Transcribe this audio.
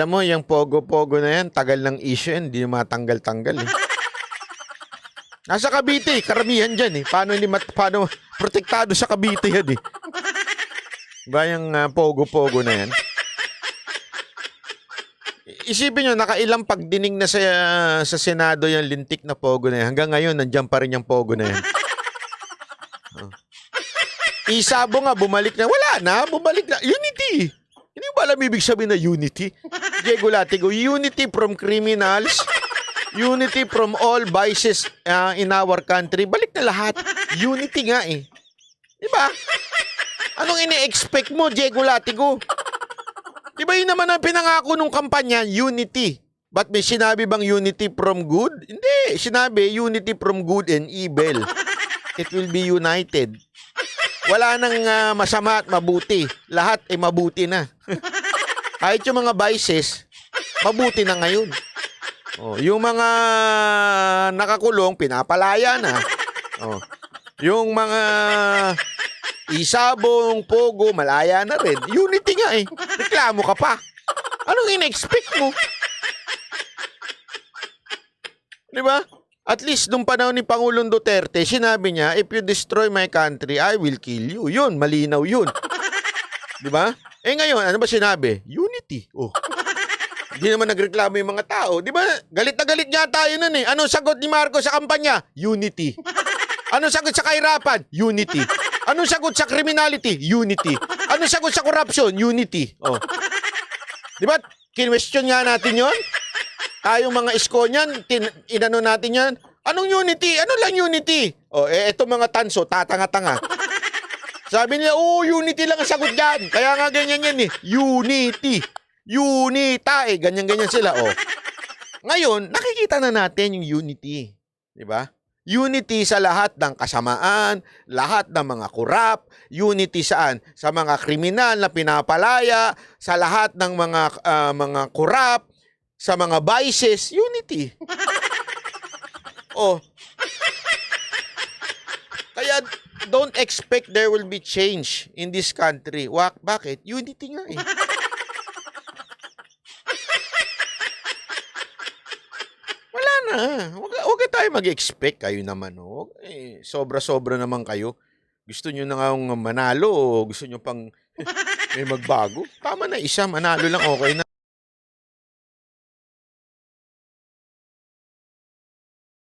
Alam mo, yung pogo-pogo na yan, tagal ng issue yan, hindi matanggal-tanggal eh. Nasa Cavite, karamihan dyan eh. Paano protektado sa Cavite yan eh. Ba yung pogo-pogo na yan? Isipin nyo, nakailang pagdinig na sa Senado yung lintik na pogo na yan. Hanggang ngayon, nandiyan pa rin yung pogo na yan. Isabo nga, bumalik na. Wala na, bumalik na. Unity. Hindi ba alam ibig sabihin na unity? Diego Latigo, unity from criminals, unity from all vices in our country. Balik na lahat. Unity nga eh. Diba? Anong ini-expect mo, Diego Latigo? Diba yun naman ang pinangako nung kampanya, unity. But may sinabi bang unity from good? Hindi. Sinabi, unity from good and evil. It will be united. Wala nang masama at mabuti. Lahat ay mabuti na. Kahit yung mga vices, mabuti na ngayon. Oh, yung mga nakakulong, pinapalaya na. Oh, yung mga isabong, pogo, malaya na rin. Unity nga eh. Reklamo ka pa. Anong in-expect mo? Diba? At least, nung panahon ni Pangulong Duterte, sinabi niya, if you destroy my country, I will kill you. Yun, malinaw yun. Diba? Eh ngayon, ano ba sinabi? Unity. Oh. Hindi naman nagreklamo yung mga tao. Diba? Galit na galit nga tayo nun eh. Anong sagot ni Marcos sa kampanya? Unity. Anong sagot sa kahirapan? Unity. Anong sagot sa criminality? Unity. Anong sagot sa corruption? Unity. Oh. Diba? Kinwestiyon nga natin yon. Tayong mga Iskonyan, inano natin yan. Anong unity? Ano lang unity? O, eto mga tanso, tatanga-tanga. Sabi nila, unity lang ang sagot dyan. Kaya nga ganyan yan eh. Unity. Unita eh. Ganyan-ganyan sila. O. Ngayon, nakikita na natin yung unity. Diba? Unity sa lahat ng kasamaan, lahat ng mga kurap. Unity saan? Sa mga kriminal na pinapalaya, sa lahat ng mga kurap, sa mga vices, unity. Oh. Kaya don't expect there will be change in this country. Bakit? Unity nga eh. Wala na. Huwag tayo mag-expect. Kayo naman. Oh. Sobra-sobra naman kayo. Gusto nyo na nga manalo o gusto nyo pang may magbago? Tama na isa. Manalo lang okay na.